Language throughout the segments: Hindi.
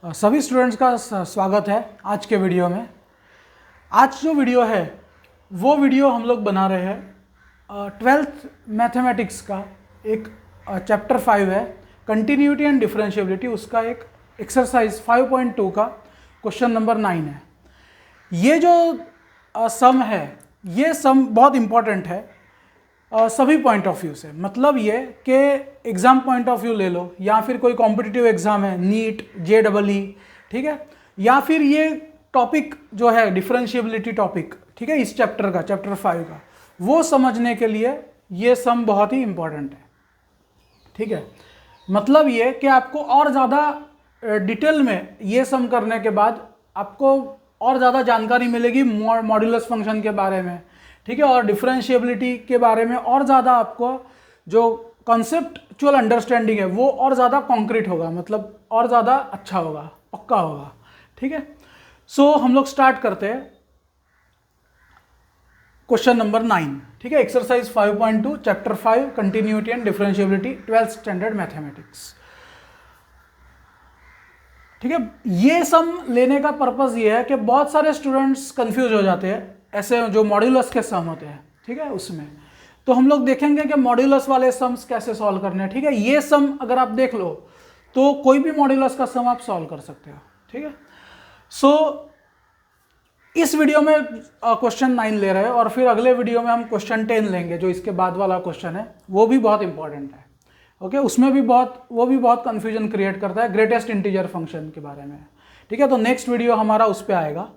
सभी स्टूडेंट्स का स्वागत है आज के वीडियो में। आज जो वीडियो है वो वीडियो हम लोग बना रहे हैं 12th मैथमेटिक्स का एक चैप्टर 5 है कंटिन्यूटी एंड डिफरेंशिएबिलिटी, उसका एक एक्सरसाइज 5.2 का क्वेश्चन नंबर 9 है। ये जो सम है ये सम बहुत इम्पॉर्टेंट है सभी पॉइंट ऑफ व्यू से। मतलब ये कि एग्ज़ाम पॉइंट ऑफ व्यू ले लो या फिर कोई कॉम्पिटिटिव एग्ज़ाम है नीट JEE, ठीक है, या फिर ये टॉपिक जो है डिफरेंशिएबिलिटी टॉपिक, ठीक है, इस चैप्टर का चैप्टर 5 का, वो समझने के लिए ये सम बहुत ही इम्पॉर्टेंट है। ठीक है, मतलब ये कि आपको और ज़्यादा डिटेल में ये सम करने के बाद आपको और ज़्यादा जानकारी मिलेगी मॉड्यूलस फंक्शन के बारे में, ठीक है, और डिफरेंशिएबिलिटी के बारे में और ज़्यादा आपको जो कॉन्सेप्चुअल अंडरस्टैंडिंग है वो और ज़्यादा कॉन्क्रीट होगा, मतलब और ज़्यादा अच्छा होगा, पक्का होगा। ठीक है, सो हम लोग स्टार्ट करते हैं क्वेश्चन नंबर 9। ठीक है, exercise 5.2 chapter 5 continuity and differentiability 12th standard mathematics. ठीक है, ये सम लेने का पर्पस ये है कि बहुत सारे स्टूडेंट्स कंफ्यूज हो जाते हैं ऐसे जो मॉड्यूलस के सम होते हैं, ठीक है, उसमें। तो हम लोग देखेंगे कि मॉड्यूलस वाले सम्स कैसे सॉल्व करने हैं। ठीक है, ये सम अगर आप देख लो तो कोई भी मॉड्यूलस का सम आप सॉल्व कर सकते हो। ठीक है, सो इस वीडियो में क्वेश्चन 9 ले रहे हैं और फिर अगले वीडियो में हम क्वेश्चन 10 लेंगे, जो इसके बाद वाला क्वेश्चन है वो भी बहुत इंपॉर्टेंट है। ओके, उसमें भी बहुत कंफ्यूजन क्रिएट करता है ग्रेटेस्ट इंटीजर फंक्शन के बारे में। ठीक है, तो नेक्स्ट वीडियो हमारा उस पर आएगा।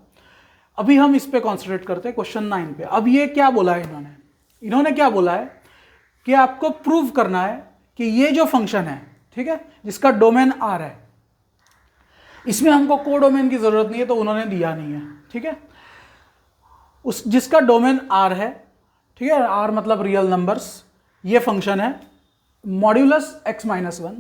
अभी हम इस पे कॉन्सेंट्रेट करते हैं क्वेश्चन 9 पे। अब ये क्या बोला है इन्होंने क्या बोला है कि आपको प्रूव करना है कि ये जो फंक्शन है, ठीक है, जिसका डोमेन R है, इसमें हमको कोडोमेन की जरूरत नहीं है तो उन्होंने दिया नहीं है। ठीक है, उस जिसका डोमेन R है, ठीक है, R मतलब रियल नंबर्स, ये फंक्शन है मॉड्यूलस x-1।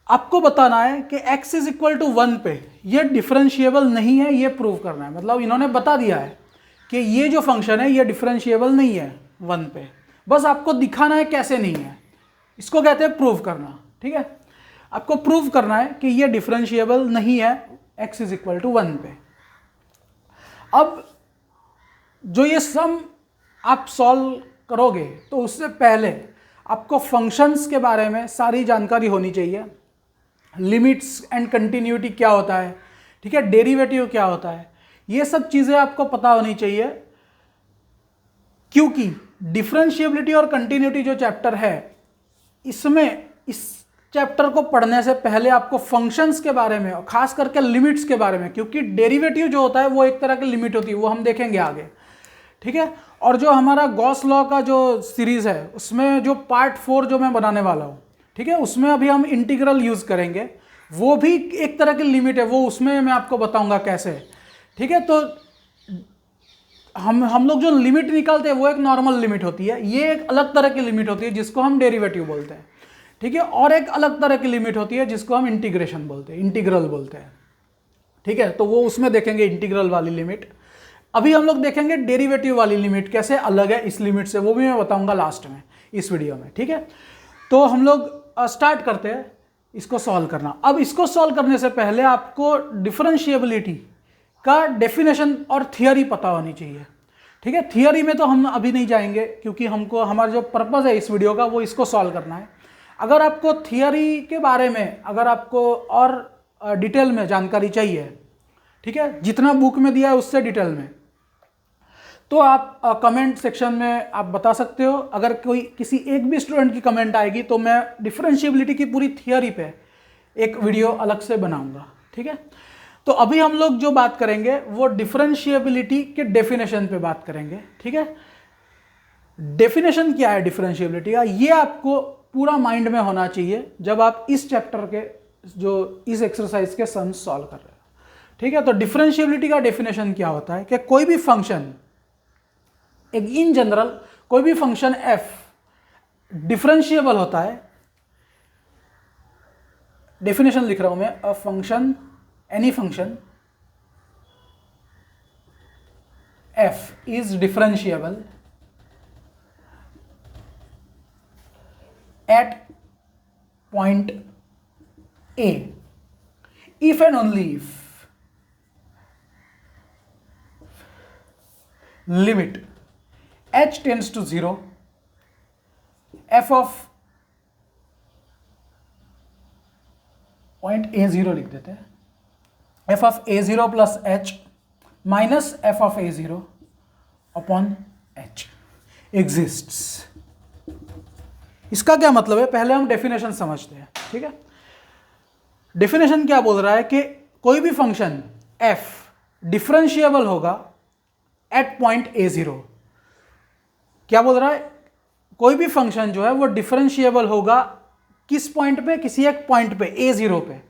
आपको बताना है कि x इज इक्वल टू 1 पे ये डिफरेंशिएबल नहीं है, ये प्रूव करना है। मतलब इन्होंने बता दिया है कि ये जो फंक्शन है ये डिफरेंशिएबल नहीं है 1 पे, बस आपको दिखाना है कैसे नहीं है, इसको कहते हैं प्रूव करना। ठीक है, आपको प्रूव करना है कि ये डिफरेंशिएबल नहीं है x इज इक्वल टू 1 पे। अब जो ये सम आप सॉल्व करोगे तो उससे पहले आपको फंक्शंस के बारे में सारी जानकारी होनी चाहिए। लिमिट्स एंड कंटिन्यूटी क्या होता है, ठीक है, डेरिवेटिव क्या होता है, ये सब चीज़ें आपको पता होनी चाहिए, क्योंकि डिफरेंशिएबिलिटी और कंटिन्यूटी जो चैप्टर है इसमें इस चैप्टर को पढ़ने से पहले आपको फंक्शंस के बारे में और खास करके लिमिट्स के बारे में, क्योंकि डेरिवेटिव जो होता है वो एक तरह की लिमिट होती है, वो हम देखेंगे आगे। ठीक है, और जो हमारा गॉस लॉ का जो सीरीज है उसमें जो पार्ट 4 जो मैं बनाने वाला हूँ, ठीक है, उसमें अभी हम इंटीग्रल यूज करेंगे, वो भी एक तरह की लिमिट है, वो उसमें मैं आपको बताऊंगा कैसे। ठीक है, तो हम लोग जो लिमिट निकालते हैं वो एक नॉर्मल लिमिट होती है, ये एक अलग तरह की लिमिट होती है जिसको हम डेरिवेटिव बोलते हैं। ठीक है, और एक अलग तरह की लिमिट होती है जिसको हम इंटीग्रेशन बोलते हैं, इंटीग्रल बोलते हैं। ठीक है, तो वो उसमें देखेंगे इंटीग्रल वाली लिमिट। अभी हम लोग देखेंगे डेरिवेटिव वाली लिमिट कैसे अलग है इस लिमिट से, वो भी मैं बताऊंगा लास्ट में इस वीडियो में। ठीक है, तो हम लोग स्टार्ट करते हैं इसको सॉल्व करना। अब इसको सॉल्व करने से पहले आपको डिफरेंशिएबिलिटी का डेफिनेशन और थियरी पता होनी चाहिए। ठीक है, थियरी में तो हम अभी नहीं जाएंगे क्योंकि हमको हमारा जो पर्पस है इस वीडियो का वो इसको सॉल्व करना है। अगर आपको थियरी के बारे में अगर आपको और डिटेल में जानकारी चाहिए, ठीक है, जितना बुक में दिया है उससे डिटेल में, तो आप कमेंट सेक्शन में आप बता सकते हो। अगर कोई किसी एक भी स्टूडेंट की कमेंट आएगी तो मैं डिफरेंशिएबिलिटी की पूरी थियरी पे एक वीडियो अलग से बनाऊंगा। ठीक है, तो अभी हम लोग जो बात करेंगे वो डिफरेंशिएबिलिटी के डेफिनेशन पे बात करेंगे। ठीक है, डेफिनेशन क्या है डिफरेंशिएबिलिटी का, ये आपको पूरा माइंड में होना चाहिए जब आप इस चैप्टर के जो इस एक्सरसाइज के सम सॉल्व कर रहे हो। ठीक है, तो डिफरेंशिएबिलिटी का डेफिनेशन क्या होता है कि कोई भी फंक्शन, एक इन जनरल कोई भी फंक्शन f डिफरेंशिएबल होता है। डेफिनेशन लिख रहा हूं मैं, a function, any function f is differentiable at point a if and only if limit h tends to 0 f of point a0 लिख देते हैं, f of a0 plus h minus f of a0 upon h exists. इसका क्या मतलब है, पहले हम डेफिनेशन समझते हैं, ठीक है। डेफिनेशन क्या बोल रहा है कि कोई भी फंक्शन f डिफरेंशिएबल होगा एट पॉइंट a0। क्या बोल रहा है, कोई भी फंक्शन जो है वो डिफरेंशिएबल होगा किस पॉइंट पे, किसी एक पॉइंट पे a0 पे।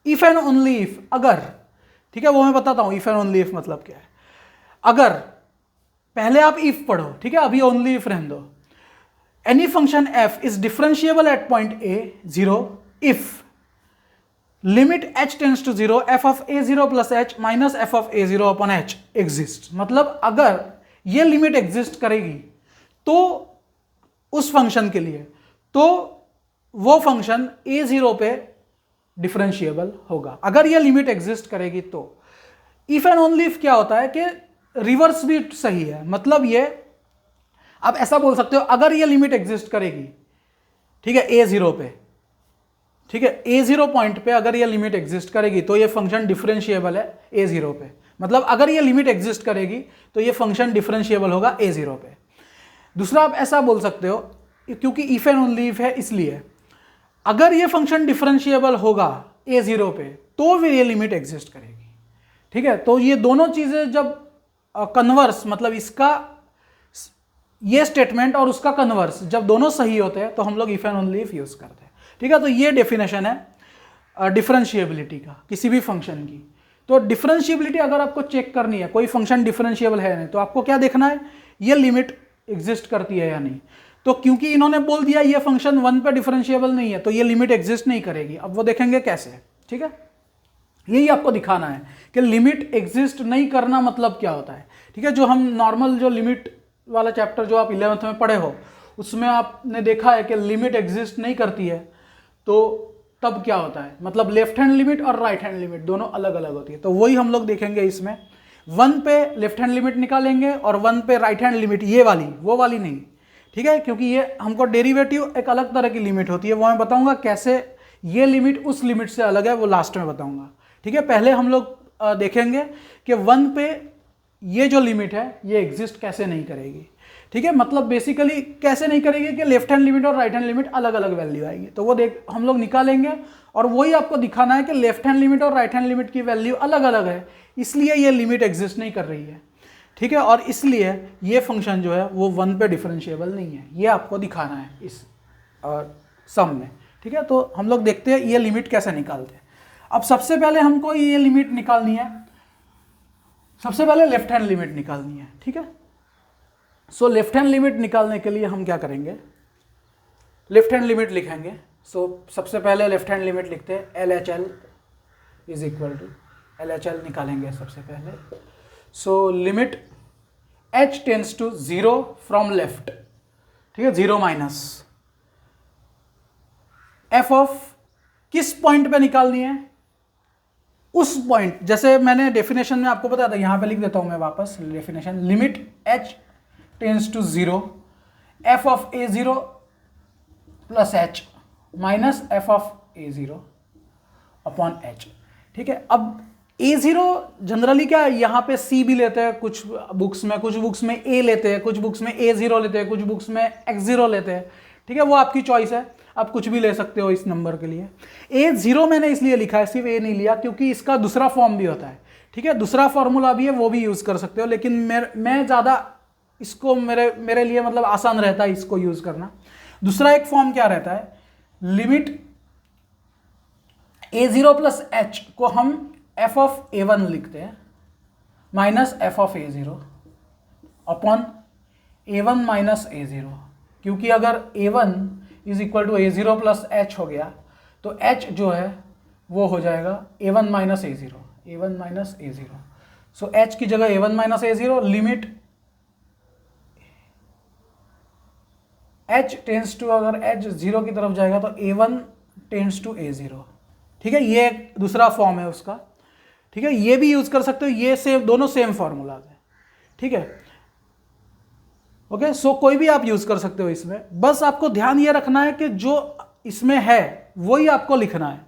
इफ एंड ओनली इफ, अगर, ठीक है, वो मैं बताता हूं इफ एंड ओनली इफ मतलब क्या है। अगर, पहले आप इफ पढ़ो, ठीक है, अभी ओनली इफ रहने दो। Any function f is differentiable at point a0 if limit h tends to 0 f of a0 plus h minus f of a0 upon h exist. मतलब अगर ये लिमिट एग्जिस्ट करेगी तो उस फंक्शन के लिए, तो वो फंक्शन a0 पे डिफरेंशिएबल होगा। अगर ये लिमिट एग्जिस्ट करेगी तो। इफ एंड ओनली इफ क्या होता है कि रिवर्स भी सही है, मतलब ये आप ऐसा बोल सकते हो, अगर ये लिमिट एग्जिस्ट करेगी, ठीक है, a0 पे, ठीक है, a0 पॉइंट पे अगर ये लिमिट एग्जिस्ट करेगी तो ये फंक्शन डिफरेंशिएबल है a0 पे। मतलब अगर ये लिमिट एग्जिस्ट करेगी तो ये फंक्शन डिफरेंशिएबल होगा a0 पे। दूसरा आप ऐसा बोल सकते हो, क्योंकि इफ एंड ओनली इफ है इसलिए, अगर ये फंक्शन डिफरेंशिएबल होगा a0 पे तो फिर ये लिमिट एग्जिस्ट करेगी, ठीक है। तो ये दोनों चीजें जब कन्वर्स, मतलब इसका ये स्टेटमेंट और उसका कन्वर्स जब दोनों सही होते हैं तो हम लोग if and only if use करते हैं, ठीक है। तो ये डेफिनेशन है डिफरेंशिएबिलिटी का किसी भी फंक्शन की। तो डिफरेंशिएबिलिटी अगर आपको चेक करनी है, कोई फंक्शन डिफरेंशिएबल है नहीं, तो आपको क्या देखना है, ये लिमिट एग्जिस्ट करती है या नहीं। तो क्योंकि इन्होंने बोल दिया ये फंक्शन 1 पे डिफरेंशिएबल नहीं है तो ये लिमिट एग्जिस्ट नहीं करेगी। अब वो देखेंगे कैसे, ठीक है। यही आपको दिखाना है कि लिमिट एग्जिस्ट नहीं करना मतलब क्या होता है, ठीक है। जो हम नॉर्मल जो लिमिट वाला चैप्टर जो आप 11th में पढ़े हो उसमें आपने देखा है कि लिमिट एग्जिस्ट नहीं करती है तो तब क्या होता है, मतलब लेफ्ट हैंड लिमिट और राइट हैंड लिमिट दोनों अलग अलग होती है। तो वही हम लोग देखेंगे इसमें, 1 पे लेफ्ट हैंड लिमिट निकालेंगे और 1 पे राइट हैंड लिमिट, ये वाली, वो वाली नहीं, ठीक है, क्योंकि ये हमको डेरिवेटिव एक अलग तरह की लिमिट होती है, वो मैं बताऊंगा कैसे ये लिमिट उस लिमिट से अलग है, वो लास्ट में बताऊंगा, ठीक है। पहले हम लोग देखेंगे कि 1 पे ये जो लिमिट है ये एग्जिस्ट कैसे नहीं करेगी, ठीक है। मतलब बेसिकली कैसे नहीं करेगी कि लेफ्ट हैंड लिमिट और राइट हैंड लिमिट अलग अलग वैल्यू आएगी, तो वो हम लोग निकालेंगे और वही आपको दिखाना है कि लेफ्ट हैंड लिमिट और राइट हैंड लिमिट की वैल्यू अलग अलग है, इसलिए ये लिमिट एग्जिस्ट नहीं कर रही है, ठीक है। और इसलिए ये फंक्शन जो है वो 1 पे डिफरेंशिएबल नहीं है, ये आपको दिखाना है इस सम में, ठीक है। तो हम लोग देखते हैं ये लिमिट कैसे निकालते हैं। अब सबसे पहले हमको ये लिमिट निकालनी है, सबसे पहले लेफ्ट हैंड लिमिट निकालनी है, ठीक है। सो लेफ्ट हैंड लिमिट निकालने के लिए हम क्या करेंगे, लेफ्ट हैंड लिमिट लिखेंगे। सो सबसे पहले लेफ्ट हैंड लिमिट लिखते हैं, LHL is equal to LHL निकालेंगे सबसे पहले। So limit h tends to 0 from left, ठीक है, 0 माइनस f ऑफ किस पॉइंट पे निकालनी है, उस पॉइंट, जैसे मैंने डेफिनेशन में आपको बताया था, यहां पे लिख देता हूं मैं वापस definition, limit h tends to 0 f of a0 plus h minus f of a0 upon h, ठीक है। अब a0 जनरली क्या है, यहाँ पे c भी लेते हैं कुछ बुक्स में a लेते हैं, कुछ बुक्स में a0 लेते हैं, कुछ बुक्स में x0 लेते हैं, ठीक है। वो आपकी चॉइस है, आप कुछ भी ले सकते हो इस नंबर के लिए। a0 मैंने इसलिए लिखा है, सिर्फ a नहीं लिया क्योंकि इसका दूसरा फॉर्म भी होता है, ठीक है, दूसरा फॉर्मूला भी है, वो भी यूज कर सकते हो, लेकिन मैं ज़्यादा इसको मेरे लिए मतलब आसान रहता है इसको यूज करना। दूसरा एक फॉर्म क्या रहता है, लिमिट a0 प्लस h को हम f ऑफ a1 लिखते हैं minus f of a0 upon a1 minus a0, क्योंकि अगर a1 is equal to a0 plus h हो गया तो h जो है वो हो जाएगा a1 माइनस a0, सो h की जगह a1 minus a0, limit h tends to, अगर h 0 की तरफ जाएगा तो a1 टेंड्स टू a0, ठीक है, ये एक दूसरा फॉर्म है उसका। ठीक है, ये भी यूज कर सकते हो, ये सेम, दोनों सेम फॉर्मूलाज है। ठीक है, ओके। सो कोई भी आप यूज कर सकते हो इसमें, बस आपको ध्यान ये रखना है कि जो इसमें है वही आपको लिखना है।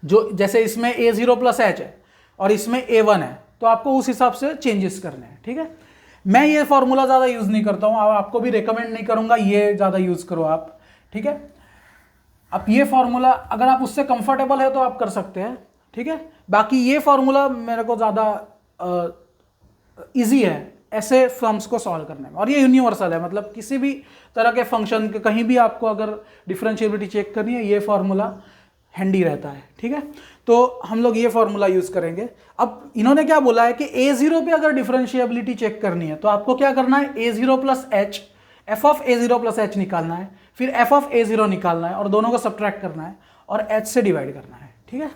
जो जैसे इसमें a0 प्लस h है और इसमें a1 है, तो आपको उस हिसाब से चेंजेस करने हैं। ठीक है, मैं ये फॉर्मूला ज़्यादा यूज़ नहीं करता हूँ, आपको भी रेकमेंड नहीं करूँगा ये ज़्यादा यूज़ करो आप। ठीक है, अब ये फॉर्मूला अगर आप उससे कंफर्टेबल है तो आप कर सकते हैं। ठीक है, बाकी ये फॉर्मूला मेरे को ज़्यादा इजी है ऐसे सम्स को सॉल्व करने में, और ये यूनिवर्सल है, मतलब किसी भी तरह के फंक्शन के कहीं भी आपको अगर डिफरेंशिएबिलिटी चेक करनी है, ये फॉर्मूला हैंडी रहता है। ठीक है, तो हम लोग ये फॉर्मूला यूज करेंगे। अब इन्होंने क्या बोला है कि a0 पे अगर डिफरेंशिएबिलिटी चेक करनी है तो आपको क्या करना है, a0 plus h, f of a0 plus h निकालना है, फिर f ऑफ a0 निकालना है और दोनों को सब्ट्रैक्ट करना है और h से डिवाइड करना है। ठीक है,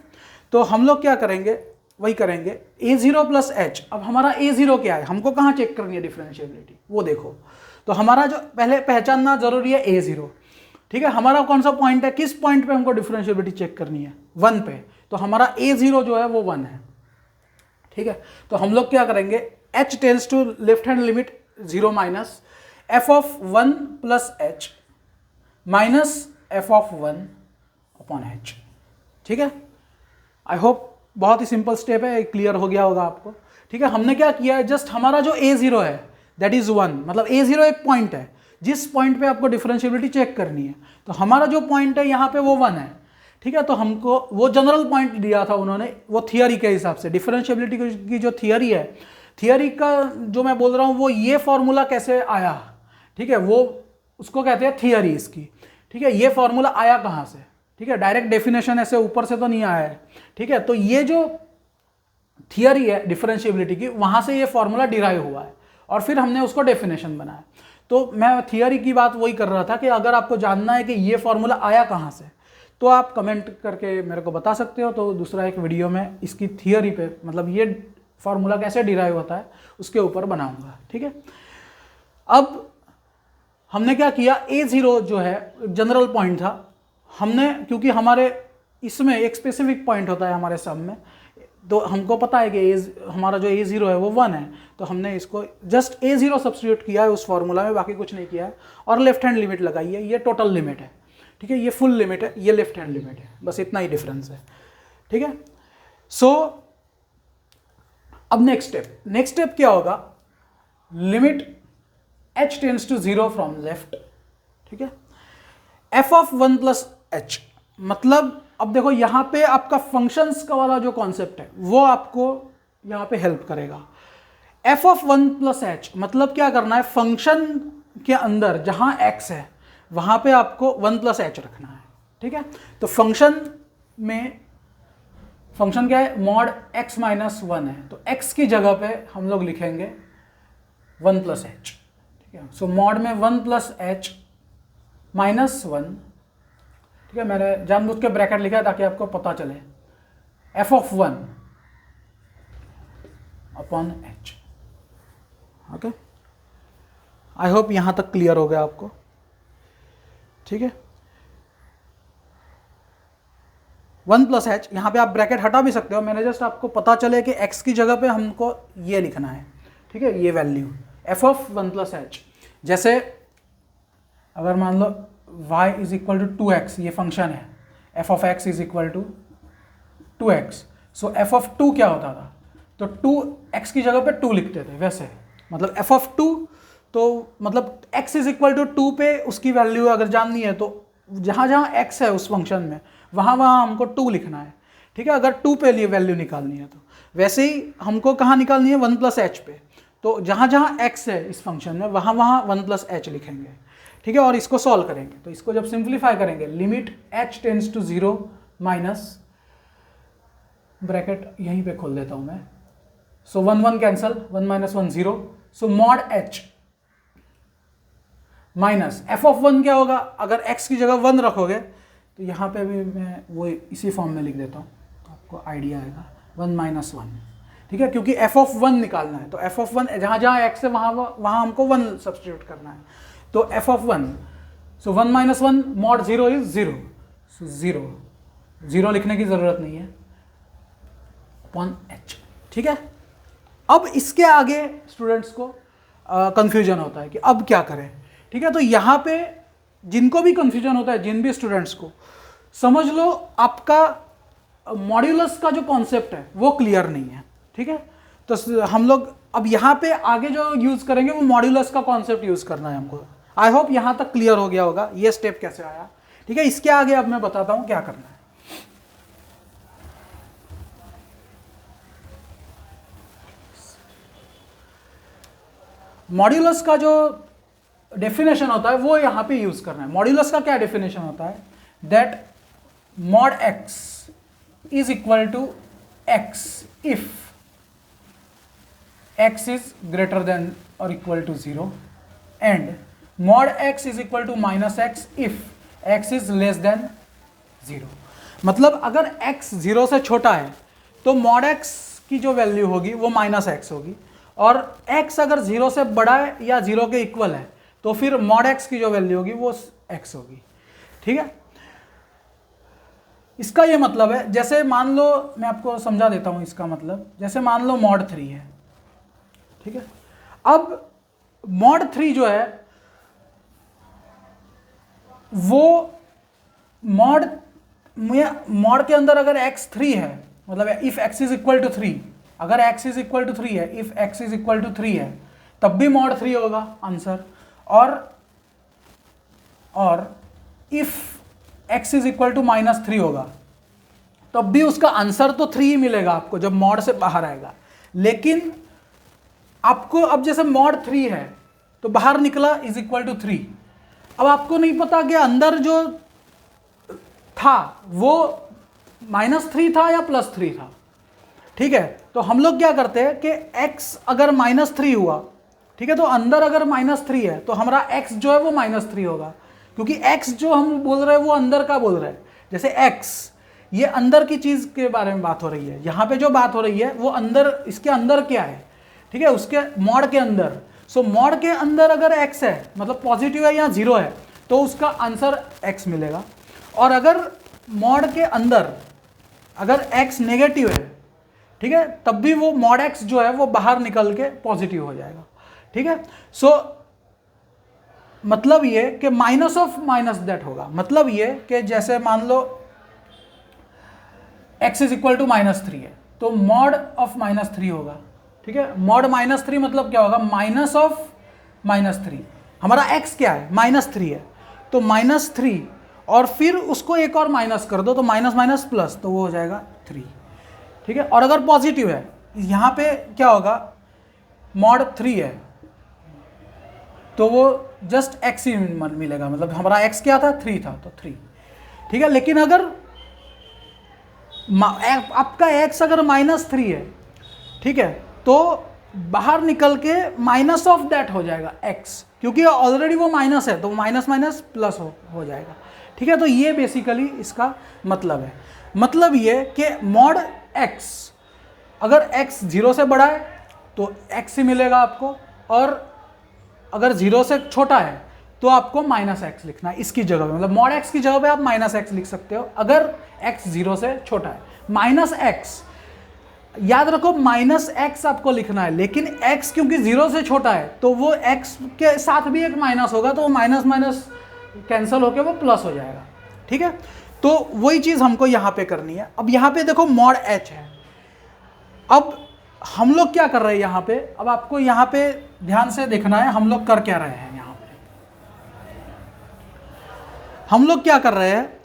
तो हम लोग क्या करेंगे, वही करेंगे a0 प्लस h। अब हमारा a0 क्या है, हमको कहाँ चेक करनी है डिफरेंशिएबिलिटी, वो देखो। तो हमारा जो पहले पहचानना जरूरी है a0। ठीक है, हमारा कौन सा पॉइंट है, किस पॉइंट पे हमको डिफरेंशिएबिलिटी चेक करनी है, 1 पे, तो हमारा a0 जो है वो 1 है। ठीक है, तो हम लोग क्या करेंगे, h tends to left hand limit 0 minus f of 1 plus h minus f of 1 upon h। ठीक है, आई होप बहुत ही सिंपल स्टेप है, क्लियर हो गया होगा आपको। ठीक है, हमने क्या किया है, जस्ट हमारा जो a0 है दैट इज 1, मतलब a0 एक पॉइंट है जिस पॉइंट पे आपको डिफरेंशिएबिलिटी चेक करनी है, तो हमारा जो पॉइंट है यहाँ पे वो 1 है। ठीक है, तो हमको वो जनरल पॉइंट दिया था उन्होंने, वो थियरी के हिसाब से, डिफरेंशिएबिलिटी की जो थियरी है, थियरी का जो मैं बोल रहा हूँ वो ये फॉर्मूला कैसे आया, ठीक है, वो उसको कहते हैं थियरी इसकी। ठीक है, ये फॉर्मूला आया कहाँ से, ठीक है, डायरेक्ट डेफिनेशन ऐसे ऊपर से तो नहीं आया है। ठीक है, तो ये जो थियरी है डिफरेंशिएबिलिटी की, वहाँ से ये फॉर्मूला डिराइव हुआ है और फिर हमने उसको डेफिनेशन बनाया। तो मैं थियरी की बात वही कर रहा था कि अगर आपको जानना है कि ये फॉर्मूला आया कहाँ से, तो आप कमेंट करके मेरे को बता सकते हो, तो दूसरा एक वीडियो में इसकी थियरी पे, मतलब ये फॉर्मूला कैसे डिराइव होता है उसके ऊपर बनाऊंगा। ठीक है, अब हमने क्या किया, a0 जो है जनरल पॉइंट था, हमने, क्योंकि हमारे इसमें एक स्पेसिफिक पॉइंट होता है हमारे सम में, तो हमको पता है कि हमारा जो a0 है वो 1 है, तो हमने इसको जस्ट a0 सब्स्टिट्यूट किया है उस फॉर्मूला में, बाकी कुछ नहीं किया है, और लेफ्ट हैंड लिमिट लगाई है। ये टोटल लिमिट है, ठीक है, ये फुल लिमिट है, ये लेफ्ट हैंड लिमिट है, बस इतना ही डिफरेंस है। ठीक है, सो अब नेक्स्ट स्टेप क्या होगा, limit h tends to 0 from left. ठीक है, f ऑफ 1 प्लस h, मतलब अब देखो यहाँ पे आपका फंक्शंस का वाला जो कॉन्सेप्ट है वो आपको यहाँ पे हेल्प करेगा। f ऑफ 1 प्लस h मतलब क्या करना है, फंक्शन के अंदर जहाँ x है वहाँ पे आपको 1 प्लस h रखना है। ठीक है, तो फंक्शन में, फंक्शन क्या है, मॉड x माइनस 1 है, तो x की जगह पे हम लोग लिखेंगे 1 प्लस h। ठीक है, सो मॉड में 1 प्लस h माइनस 1। ठीक है, मैंने जानबूझ के ब्रैकेट लिखा है ताकि आपको पता चले, f of 1 upon h। Okay, I hope यहां तक क्लियर हो गया आपको। ठीक है, 1 प्लस h, यहां पे आप ब्रैकेट हटा भी सकते हो, मैंने जस्ट आपको पता चले कि x की जगह पे हमको ये लिखना है। ठीक है, ये value f of 1 plus h, जैसे अगर मान लो y is equal to 2x, ये फंक्शन है, f of x is equal to 2x, so f of 2 क्या होता था, तो 2x की जगह पे 2 लिखते थे वैसे, मतलब f ऑफ 2, तो मतलब x इज इक्वल टू 2 पे उसकी वैल्यू अगर जाननी है तो जहाँ जहाँ x है उस फंक्शन में वहाँ वहाँ हमको 2 लिखना है। ठीक है, अगर 2 पे लिए वैल्यू निकालनी है, तो वैसे ही हमको कहाँ निकालनी है, 1 प्लस h पे, तो जहाँ जहाँ x है इस फंक्शन में वहाँ वहाँ 1 प्लस h लिखेंगे। ठीक है, और इसको सॉल्व करेंगे, तो इसको जब सिंप्लीफाई करेंगे, limit h tends to 0 minus, bracket यहीं पे खोल देता हूँ मैं, so 1 1 cancel, 1 minus 1 0, so mod h minus f of 1 क्या होगा, अगर x की जगह 1 रखोगे तो यहाँ पे भी मैं वो इसी फॉर्म में लिख देता हूँ, तो आपको आइडिया आएगा, 1 माइनस 1। ठीक है, क्योंकि f ऑफ 1 निकालना है, तो f ऑफ 1 जहाँ जहाँ x है वहाँ हमको 1 सब्स्टिट्यूट करना है, तो f of 1, so 1 minus 1 mod 0 is 0, सो 0, 0 लिखने की ज़रूरत नहीं है, अपॉन h। ठीक है, अब इसके आगे स्टूडेंट्स को कंफ्यूजन होता है कि अब क्या करें। ठीक है, तो यहाँ पे जिनको भी कंफ्यूजन होता है, जिन भी स्टूडेंट्स को, समझ लो आपका मॉड्यूलस का जो कॉन्सेप्ट है वो क्लियर नहीं है। ठीक है, तो हम लोग अब यहाँ पे आगे जो यूज़ करेंगे वो मॉड्यूलस का कॉन्सेप्ट यूज़ करना है हमको। आई होप यहाँ तक क्लियर हो गया होगा ये स्टेप कैसे आया। ठीक है, इसके आगे अब मैं बताता हूँ क्या करना है। मॉड्यूलस का जो डेफिनेशन होता है वो यहाँ पे यूज़ करना है। मॉड्यूलस का क्या डेफिनेशन होता है? That mod x is equal to x if x is greater than और equal to 0 and mod x is equal to minus x if x is less than 0। मतलब अगर x 0 से छोटा है तो मॉड x की जो वैल्यू होगी वो माइनस x होगी, और x अगर 0 से बड़ा है या 0 के इक्वल है तो फिर मॉड x की जो वैल्यू होगी वो x होगी। ठीक है, इसका ये मतलब है, जैसे मान लो, मैं आपको समझा देता हूँ इसका मतलब। जैसे मान लो मॉड 3 है। ठीक है, अब मॉड 3 जो है वो मॉड के अंदर अगर x 3 है, मतलब if x is equal to 3, अगर x इज इक्वल टू 3 है, if x is equal to 3 है तब भी मॉड 3 होगा आंसर। और if x is equal to minus 3 होगा तब भी उसका आंसर तो 3 ही मिलेगा आपको जब मॉड से बाहर आएगा। लेकिन आपको अब जैसे मॉड 3 है तो बाहर निकला इज इक्वल टू 3, अब आपको नहीं पता कि अंदर जो था वो -3 था या +3 था। ठीक है, तो हम लोग क्या करते हैं कि x अगर -3 हुआ, ठीक है, तो अंदर अगर -3 है तो हमारा x जो है वो -3 होगा, क्योंकि x जो हम बोल रहे हैं वो अंदर का बोल रहे हैं। जैसे x ये अंदर की चीज़ के बारे में बात हो रही है, यहाँ पे जो बात हो रही है वो अंदर, इसके अंदर क्या है। ठीक है, उसके मॉड के अंदर। सो मॉड के अंदर अगर x है, मतलब पॉजिटिव है या 0 है, तो उसका आंसर x मिलेगा। और अगर मॉड के अंदर अगर x नेगेटिव है, ठीक है, तब भी वो मॉड x जो है वो बाहर निकल के पॉजिटिव हो जाएगा। ठीक है, सो मतलब ये कि माइनस ऑफ माइनस दैट होगा। मतलब ये कि जैसे मान लो x इज इक्वल टू -3 है तो मॉड ऑफ -3 होगा। ठीक है, मॉड -3 मतलब क्या होगा? Minus of -3। हमारा x क्या है? -3 है, तो -3 और फिर उसको एक और माइनस कर दो तो माइनस माइनस प्लस, तो वो हो जाएगा 3। ठीक है, और अगर पॉजिटिव है, यहाँ पे क्या होगा? मॉड 3 है तो वो जस्ट x ही मिलेगा, मतलब हमारा x क्या था? 3 था, तो 3। ठीक है, लेकिन अगर आपका x अगर -3 है, ठीक है, तो बाहर निकल के माइनस ऑफ दैट हो जाएगा x, क्योंकि ऑलरेडी वो माइनस है तो माइनस माइनस प्लस हो जाएगा। ठीक है, तो ये बेसिकली इसका मतलब है। मतलब ये कि मॉड x, अगर x 0 से बड़ा है तो x ही मिलेगा आपको, और अगर 0 से छोटा है तो आपको -x लिखना है इसकी जगह पे। मतलब मॉड x की जगह पे आप -x लिख सकते हो अगर x 0 से छोटा है। -x, याद रखो -x आपको लिखना है, लेकिन x क्योंकि 0 से छोटा है तो वो x के साथ भी एक माइनस होगा, तो वो माइनस माइनस कैंसिल होकर वो प्लस हो जाएगा। ठीक है, तो वही चीज़ हमको यहाँ पे करनी है। अब यहाँ पे देखो मॉड h है। अब हम लोग क्या कर रहे हैं यहाँ पे? अब आपको यहाँ पे ध्यान से देखना है हम लोग कर क्या रहे हैं। यहाँ पे हम लोग क्या कर रहे हैं?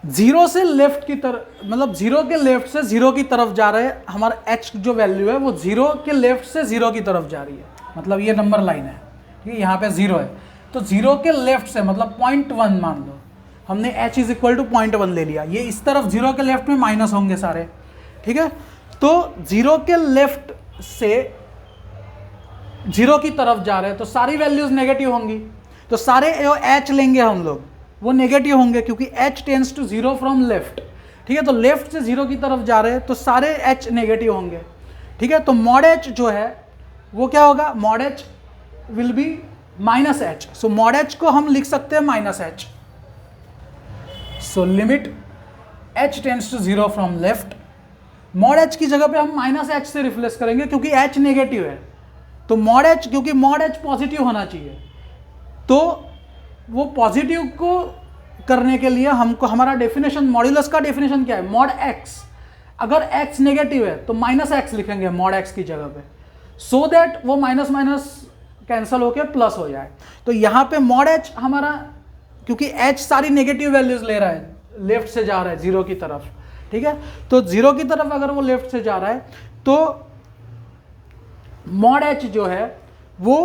0 से लेफ्ट की तरफ, मतलब 0 के लेफ्ट से 0 की तरफ जा रहे हैं। हमारा h जो वैल्यू है वो 0 के लेफ्ट से 0 की तरफ जा रही है, मतलब ये नंबर लाइन है। ठीक है, यहाँ पे 0 है तो 0 के लेफ्ट से मतलब 0.1 मान लो, हमने h इज इक्वल टू 0.1 ले लिया। ये इस तरफ 0 के लेफ्ट में माइनस होंगे सारे। ठीक है, तो 0 के लेफ्ट से 0 की तरफ जा रहे हैं तो सारी वैल्यूज नेगेटिव होंगी, तो सारे h लेंगे हम लोग, वो नेगेटिव होंगे क्योंकि h tends to 0 from left. ठीक है, तो लेफ्ट से 0 की तरफ जा रहे हैं तो सारे h नेगेटिव होंगे। ठीक है, तो मॉड h जो है वो क्या होगा? Mod h will be -h। So mod h को हम लिख सकते हैं -h। So limit h tends to 0 from left, mod h की जगह पे हम माइनस h से रिप्लेस करेंगे क्योंकि h नेगेटिव है, तो मॉड h, क्योंकि मॉड h पॉजिटिव होना चाहिए, तो वो पॉजिटिव को करने के लिए हमको हमारा डेफिनेशन, मॉड्यूलस का डेफिनेशन क्या है, मॉड x, अगर x नेगेटिव है तो माइनस x लिखेंगे मॉड x की जगह पे, सो दैट वो माइनस माइनस कैंसल होके प्लस हो जाए। तो यहाँ पे मॉड h हमारा, क्योंकि h सारी नेगेटिव वैल्यूज ले रहा है, लेफ्ट से जा रहा है जीरो की तरफ, ठीक है, तो जीरो की तरफ अगर वो लेफ्ट से जा रहा है तो मॉड h जो है वो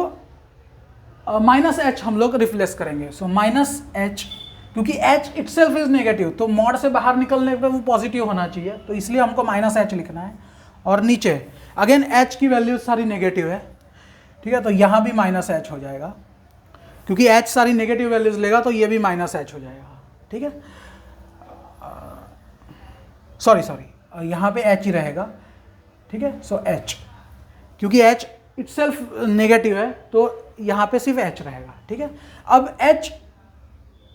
माइनस h हम लोग रिप्लेस करेंगे। सो माइनस h, क्योंकि h इटसेल्फ इज नेगेटिव, तो मॉड से बाहर निकलने पे वो पॉजिटिव होना चाहिए, तो इसलिए हमको माइनस h लिखना है। और नीचे अगेन h की वैल्यू सारी नेगेटिव है, ठीक है, तो यहाँ भी माइनस h हो जाएगा, क्योंकि h सारी नेगेटिव वैल्यूज लेगा तो ये भी माइनस h हो जाएगा, ठीक है, सॉरी यहाँ पे h ही रहेगा, ठीक है। सो h, क्योंकि h इटसेल्फ नेगेटिव है तो यहाँ पे सिर्फ h रहेगा, ठीक है। अब h,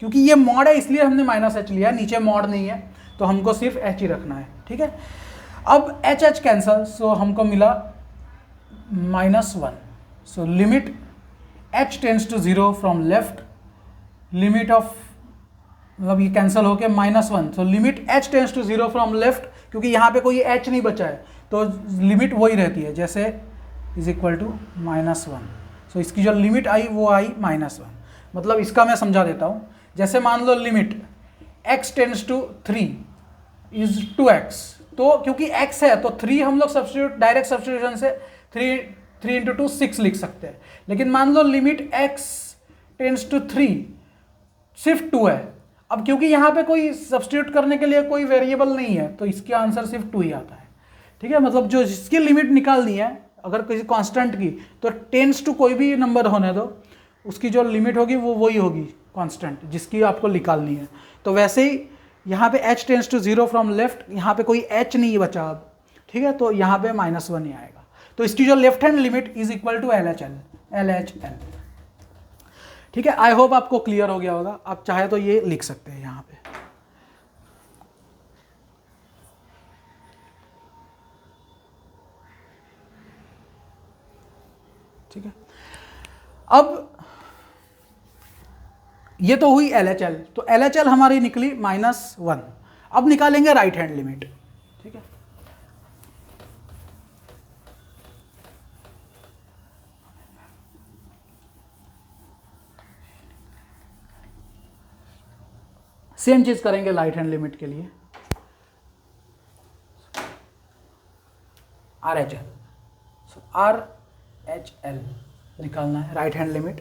क्योंकि ये मॉड है इसलिए हमने माइनस h लिया, नीचे मॉड नहीं है तो हमको सिर्फ h ही रखना है, ठीक है। अब h कैंसल, सो हमको मिला -1, so limit h tends to 0 from left, limit of, मतलब ये कैंसिल होके -1, so limit h tends to 0 from left, क्योंकि यहाँ पे कोई h नहीं बचा है तो लिमिट वही रहती है, जैसे इज इक्वल टू -1, सो इसकी जो लिमिट आई वो आई -1। मतलब इसका मैं समझा देता हूँ, जैसे मान लो limit x tends to 3 is 2x, तो क्योंकि x है तो 3 हम लोग सब्स्टिट्यूट, डायरेक्ट सब्स्टिट्यूशन से 3 इंटू 2 6 लिख सकते हैं, लेकिन मान लो लिमिट x टेंड्स टू 3 सिर्फ 2 है, अब क्योंकि यहाँ पे कोई सब्स्टिट्यूट करने के लिए कोई वेरिएबल नहीं है तो इसका आंसर सिर्फ 2 ही आता है, ठीक है। मतलब जो जिसकी लिमिट निकालनी है अगर किसी कांस्टेंट की, तो टेंड्स टू कोई भी नंबर होने दो, उसकी जो लिमिट होगी वो वही होगी कांस्टेंट जिसकी आपको निकालनी है। तो वैसे ही यहाँ पे h tends to 0 from left, यहाँ पे कोई h नहीं बचा अब, ठीक है, तो यहाँ पे -1 ही आएगा, तो इसकी जो left hand limit is equal to LHL, ठीक है। आई होप आपको क्लियर हो गया होगा, आप चाहे तो ये लिख सकते हैं यहाँ पे। ठीक है, अब ये तो हुई LHL, तो LHL हमारी निकली -1। अब निकालेंगे राइट हैंड लिमिट, ठीक है। सेम चीज करेंगे राइट हैंड लिमिट के लिए, RHL, सो RHL निकालना है राइट हैंड लिमिट,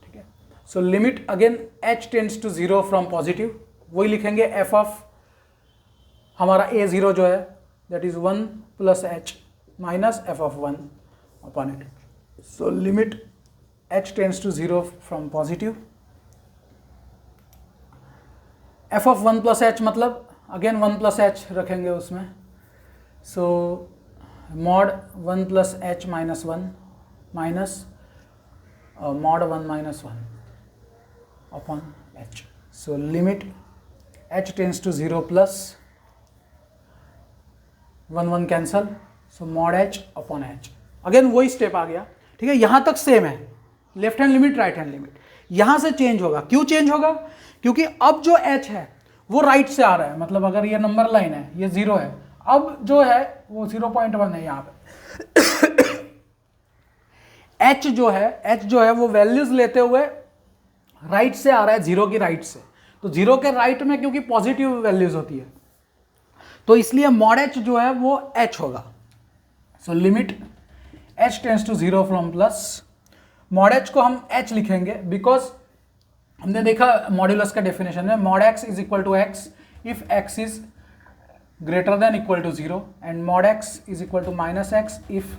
ठीक है। So limit again h tends to 0 from positive, वही लिखेंगे f ऑफ हमारा a0 जो है that is 1 plus h minus f of 1 upon it, so limit h tends to 0 from positive, f of 1 plus h मतलब अगेन 1 प्लस h रखेंगे उसमें, so mod 1 plus h minus 1 minus mod 1 minus 1 upon h, so limit h tends to 0 plus 1 cancel, so mod h upon h, again वही स्टेप आ गया, ठीक है। यहाँ तक सेम है, left hand limit right hand limit, यहाँ से चेंज होगा। क्यों चेंज होगा? क्योंकि अब जो h है वो राइट से आ रहा है, मतलब अगर ये नंबर लाइन है ये 0 है, अब जो है वो 0.1 है यहाँ पे h जो है वो वैल्यूज लेते हुए राइट से आ रहा है, 0 की राइट से, तो 0 के राइट में क्योंकि पॉजिटिव वैल्यूज होती है तो इसलिए मॉड h जो है वो h होगा। So limit h tends to 0 from plus, mod h को हम h लिखेंगे बिकॉज हमने देखा मॉड्यूलस का डेफिनेशन में mod x is equal to x if x is greater than equal to 0 and mod x is equal to minus x if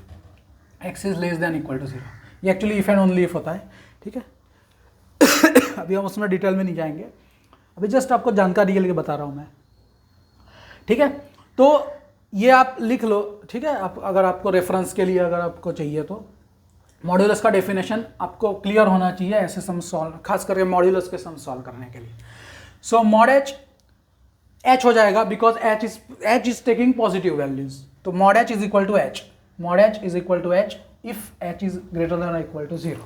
x is less than equal to 0। ये actually if and only if होता है, ठीक है। अभी हम उसमें डिटेल में नहीं जाएंगे, अभी जस्ट आपको जानकारी के लिए बता रहा हूँ मैं, ठीक है। तो ये आप लिख लो, ठीक है। आप अगर आपको रेफरेंस के लिए अगर आपको चाहिए तो मॉड्यूलस का डेफिनेशन आपको क्लियर होना चाहिए ऐसे सम सॉल्व, खास करके मॉड्यूलस के सम सॉल्व करने के लिए। सो मॉड h h हो जाएगा, because h is taking positive values, तो mod h is equal to h, mod h is equal to h if h is greater than और इक्वल टू 0।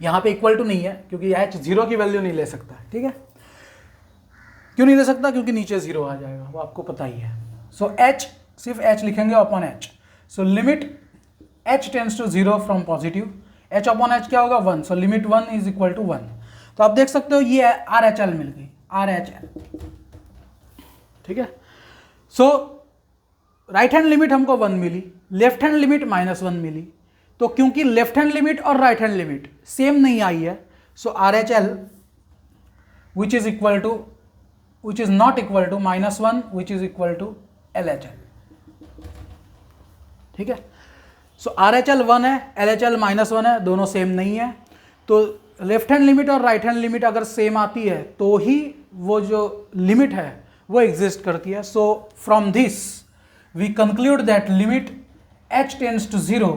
यहाँ पे इक्वल टू नहीं है क्योंकि h 0 की वैल्यू नहीं ले सकता, ठीक है। क्यों नहीं ले सकता? क्योंकि नीचे 0 आ जाएगा, वो आपको पता ही है। सो h सिर्फ h लिखेंगे upon h, so limit h tends to 0 from positive, h upon h क्या होगा 1, so limit 1 is equal to 1। तो आप देख सकते हो ये RHL मिल गई, RHL, ठीक है। सो राइट हैंड लिमिट हमको 1 मिली, लेफ्ट हैंड लिमिट -1 मिली। तो क्योंकि लेफ्ट हैंड लिमिट और राइट हैंड लिमिट सेम नहीं आई है, so RHL which is not equal to -1 which is equal to LHL, ठीक है। सो RHL 1 है, LHL -1 है, दोनों सेम नहीं है। तो लेफ्ट हैंड लिमिट और राइट हैंड लिमिट अगर सेम आती है तो ही वो जो लिमिट है वो एग्जिस्ट करती है। So from this we conclude that limit h tends to 0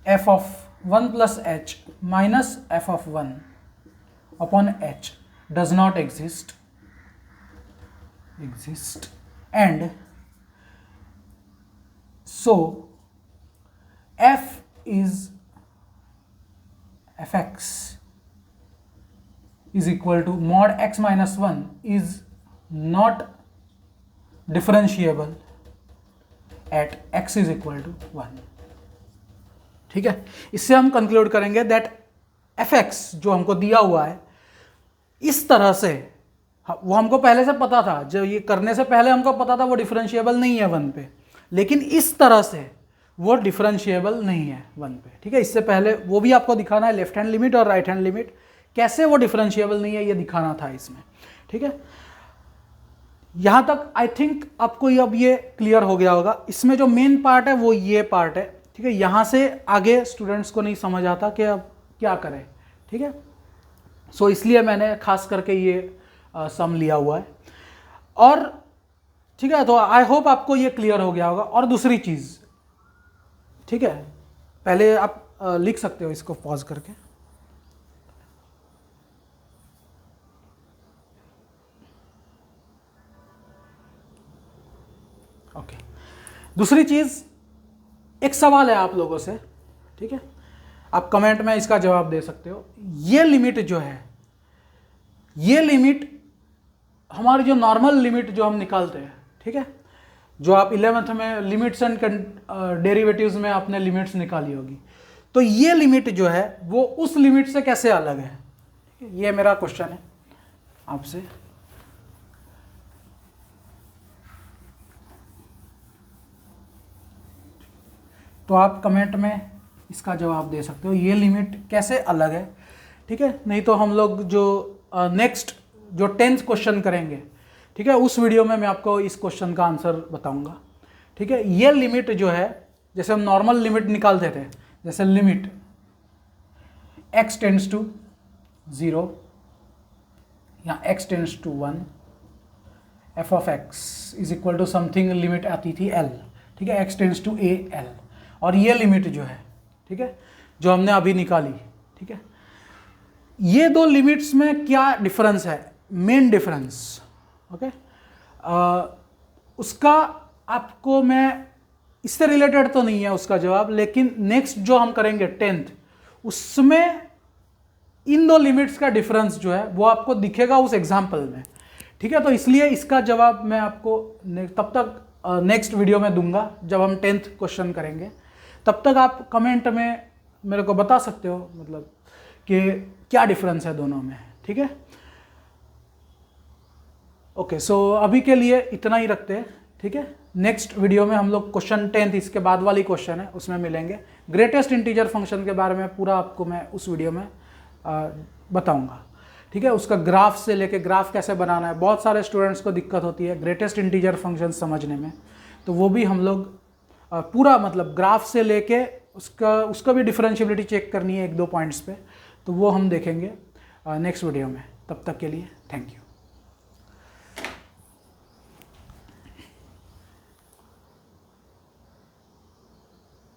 f of 1 plus h minus f of 1 upon h does not exist and so fx is equal to mod x minus 1 is not differentiable at x is equal to 1, ठीक है। इससे हम कंक्लूड करेंगे दैट fx जो हमको दिया हुआ है इस तरह से, वो हमको पहले से पता था, जो ये करने से पहले हमको पता था वो डिफरेंशिएबल नहीं है 1 पे, लेकिन इस तरह से वो डिफरेंशिएबल नहीं है 1 पे, ठीक है। इससे पहले वो भी आपको दिखाना है, लेफ्ट हैंड लिमिट और राइट हैंड लिमिट कैसे वो डिफरेंशिएबल नहीं है ये दिखाना था इसमें, ठीक है। यहाँ तक आई थिंक आपको अब ये क्लियर हो गया होगा। इसमें जो मेन पार्ट है वो ये पार्ट है, ठीक है। यहाँ से आगे स्टूडेंट्स को नहीं समझ आता कि अब क्या करें, ठीक है। सो इसलिए मैंने खास करके ये सम लिया हुआ है, और ठीक है। तो आई होप आपको ये क्लियर हो गया होगा। और दूसरी चीज़, ठीक है, पहले आप लिख सकते हो इसको पॉज करके। ओके, दूसरी चीज़, एक सवाल है आप लोगों से, ठीक है, आप कमेंट में इसका जवाब दे सकते हो। ये लिमिट जो है, ये लिमिट हमारी जो नॉर्मल लिमिट जो हम निकालते हैं, ठीक है, जो आप 11th में लिमिट्स एंड डेरिवेटिव्स में आपने लिमिट्स निकाली होगी, तो ये लिमिट जो है वो उस लिमिट से कैसे अलग है? ये मेरा क्वेश्चन है आपसे। तो आप कमेंट में इसका जवाब दे सकते हो, ये लिमिट कैसे अलग है, ठीक है। नहीं तो हम लोग जो नेक्स्ट जो 10th क्वेश्चन करेंगे, ठीक है, उस वीडियो में मैं आपको इस क्वेश्चन का आंसर बताऊंगा, ठीक है। ये लिमिट जो है, जैसे हम नॉर्मल लिमिट निकालते थे, जैसे लिमिट x टेंड्स टू 0 या x tends to 1, f of x is equal to something, limit आती थी l, ठीक है, x tends to a l। और ये लिमिट जो है, ठीक है, जो हमने अभी निकाली, ठीक है, ये दो लिमिट्स में क्या डिफरेंस है, मेन डिफरेंस, ओके। उसका आपको मैं, इससे रिलेटेड तो नहीं है उसका जवाब, लेकिन नेक्स्ट जो हम करेंगे 10th, उसमें इन दो लिमिट्स का डिफरेंस जो है वो आपको दिखेगा उस एग्जाम्पल में, ठीक है। तो इसलिए इसका जवाब मैं आपको तब तक नेक्स्ट वीडियो में दूंगा जब हम 10th क्वेश्चन करेंगे। तब तक आप कमेंट में मेरे को बता सकते हो, मतलब कि क्या डिफरेंस है दोनों में, ठीक है। ओके, सो अभी के लिए इतना ही रखते हैं, ठीक है। नेक्स्ट वीडियो में हम लोग क्वेश्चन 10th, इसके बाद वाली क्वेश्चन है, उसमें मिलेंगे। ग्रेटेस्ट इंटीजर फंक्शन के बारे में पूरा आपको मैं उस वीडियो में बताऊंगा, ठीक है। उसका ग्राफ से लेके, ग्राफ कैसे बनाना है, बहुत सारे स्टूडेंट्स को दिक्कत होती है ग्रेटेस्ट इंटीजर फंक्शन समझने में, तो वो भी हम लोग पूरा, मतलब ग्राफ से लेके उसका भी डिफरेंशियबिलिटी चेक करनी है 1-2 पॉइंट्स पे, तो वो हम देखेंगे नेक्स्ट वीडियो में। तब तक के लिए थैंक यू।